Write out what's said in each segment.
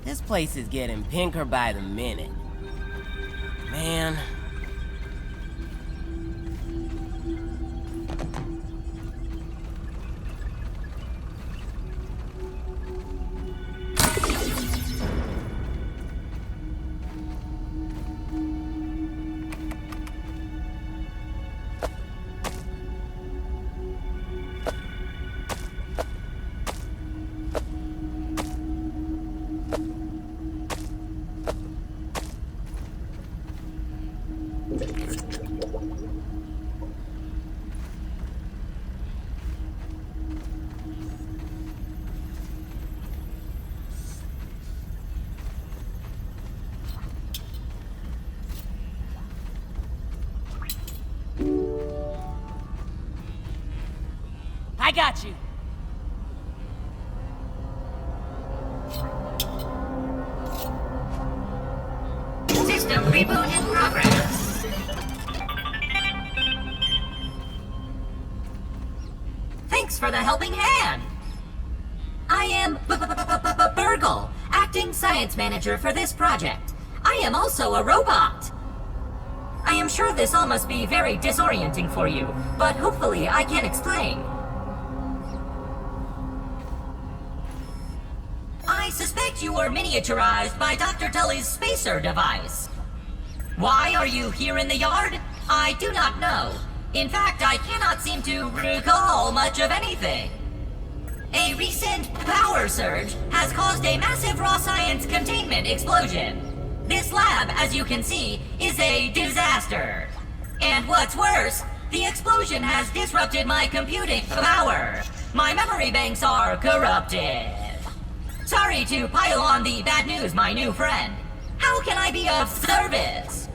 This place is getting pinker by the minute. Man. I got you. System reboot in progress. Thanks for the helping hand. I am Burgle, acting science manager for this project. I am also a robot. I am sure this all must be very disorienting for you, but hopefully I can explain. I suspect you were miniaturized by Dr. Tully's spacer device. Why are you here in the yard? I do not know. In fact, I cannot seem to recall much of anything. A recent power surge has caused a massive raw science containment explosion. This lab, as you can see, is a disaster. And what's worse, the explosion has disrupted my computing power. My memory banks are corrupted. Sorry to pile on the bad news, my new friend. How can I be of service?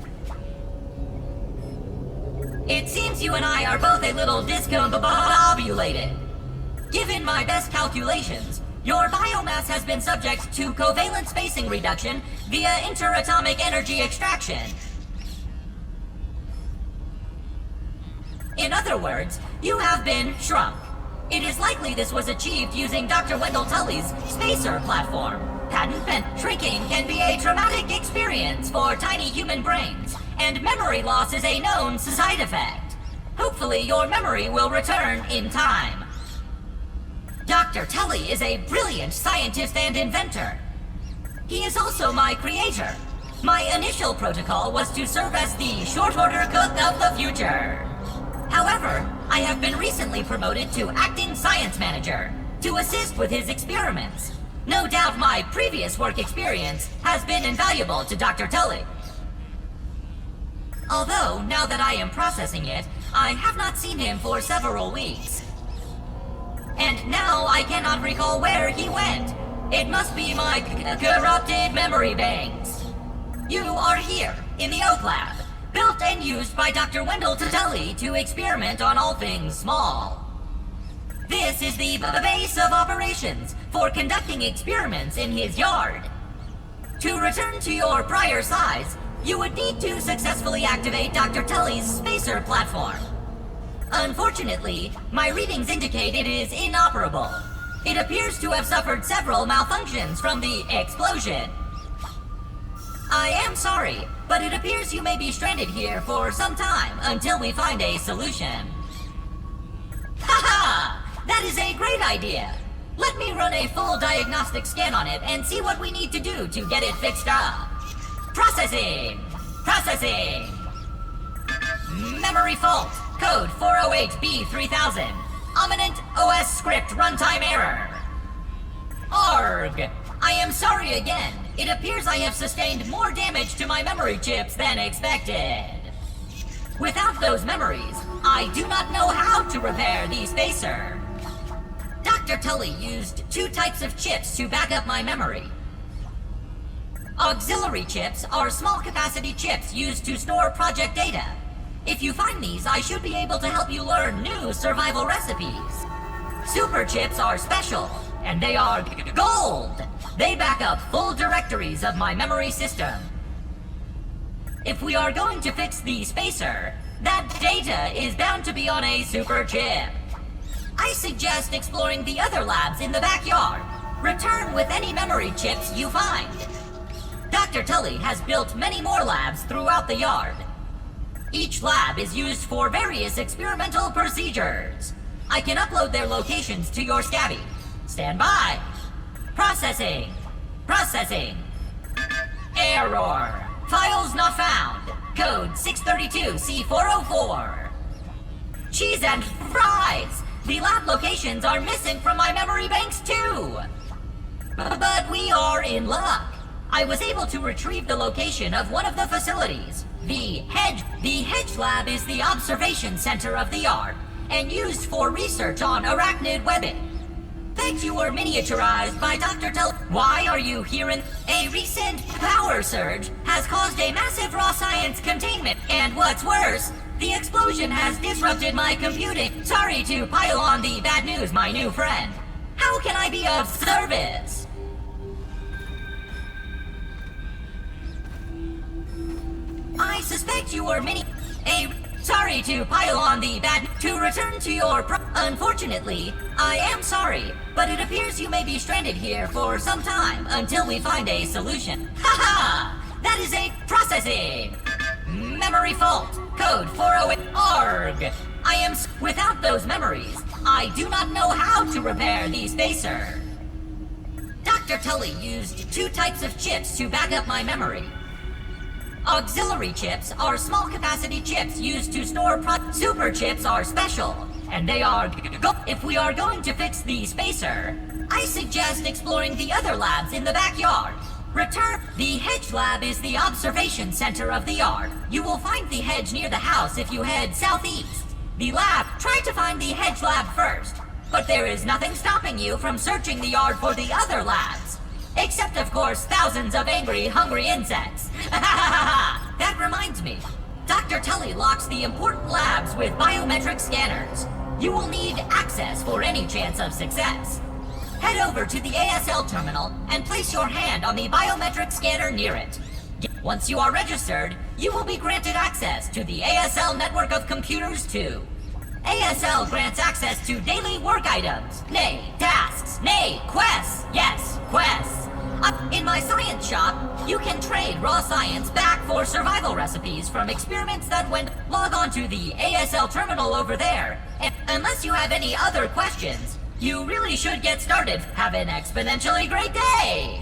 It seems you and I are both a little discombobulated. Given my best calculations, your biomass has been subject to covalent spacing reduction via interatomic energy extraction. In other words, you have been shrunk. It is likely this was achieved using Dr. Wendell Tully's spacer platform. Patent shrinking can be a traumatic experience for tiny human brains, and memory loss is a known side effect. Hopefully your memory will return in time. Dr. Tully is a brilliant scientist and inventor. He is also my creator. My initial protocol was to serve as the short order cook of the future. However, I have been recently promoted to acting science manager to assist with his experiments. No doubt my previous work experience has been invaluable to Dr. Tully. Although, now that I am processing it, I have not seen him for several weeks. And now I cannot recall where he went. It must be my corrupted memory banks. You are here, in the Oak Lab, built and used by Dr. Wendell Tully to experiment on all things small. This is the base of operations for conducting experiments in his yard. To return to your prior size, you would need to successfully activate Dr. Tully's spacer platform. Unfortunately, my readings indicate it is inoperable. It appears to have suffered several malfunctions from the explosion. I am sorry, but it appears you may be stranded here for some time until we find a solution. Haha! That is a great idea! Let me run a full diagnostic scan on it and see what we need to do to get it fixed up. Processing! Processing! Memory fault! Code 408B3000. Ominent OS script runtime error. Arg! I am sorry again. It appears I have sustained more damage to my memory chips than expected. Without those memories, I do not know how to repair the spacer. Dr. Tully used two types of chips to back up my memory. Auxiliary chips are small capacity chips used to store project data. If you find these, I should be able to help you learn new survival recipes. Super chips are special, and they are gold. They back up full directories of my memory system. If we are going to fix the spacer, that data is bound to be on a super chip. I suggest exploring the other labs in the backyard. Return with any memory chips you find. Dr. Tully has built many more labs throughout the yard. Each lab is used for various experimental procedures. I can upload their locations to your Scabby. Stand by. Processing. Processing. Error. Files not found. Code 632C404. Cheese and fries. The lab locations are missing from my memory banks too. But we are in luck. I was able to retrieve the location of one of the facilities. The hedge lab is the observation center of the yard and used for research on arachnid webbing. Thank you were miniaturized by Dr. Why are you here in... A recent power surge has caused a massive raw science containment. And what's worse, the explosion has disrupted my computing. Sorry to pile on the bad news, my new friend. How can I be of service? I suspect you were Sorry to pile on the bad... To return to your Unfortunately, I am sorry, but it appears you may be stranded here for some time until we find a solution. Haha! That is a processing! Memory fault, code 408 ARG! I am without those memories. I do not know how to repair the spacer. Dr. Tully used 2 types of chips to back up my memory. Auxiliary chips are small capacity chips used to store super chips are special, and they are if we are going to fix the spacer, I suggest exploring the other labs in the backyard. Return. The hedge lab is the observation center of the yard. You will find the hedge near the house if you head southeast. The lab, try to find the hedge lab first, but there is nothing stopping you from searching the yard for the other labs. Except, of course, thousands of angry, hungry insects. That reminds me. Dr. Tully locks the important labs with biometric scanners. You will need access for any chance of success. Head over to the ASL terminal and place your hand on the biometric scanner near it. Once you are registered, you will be granted access to the ASL network of computers too. ASL grants access to daily work items, nay, tasks, nay, quests, yes, quests. In my science shop, you can trade raw science back for survival recipes from experiments that went. Log on to the ASL terminal over there, and unless you have any other questions, you really should get started. Have an exponentially great day!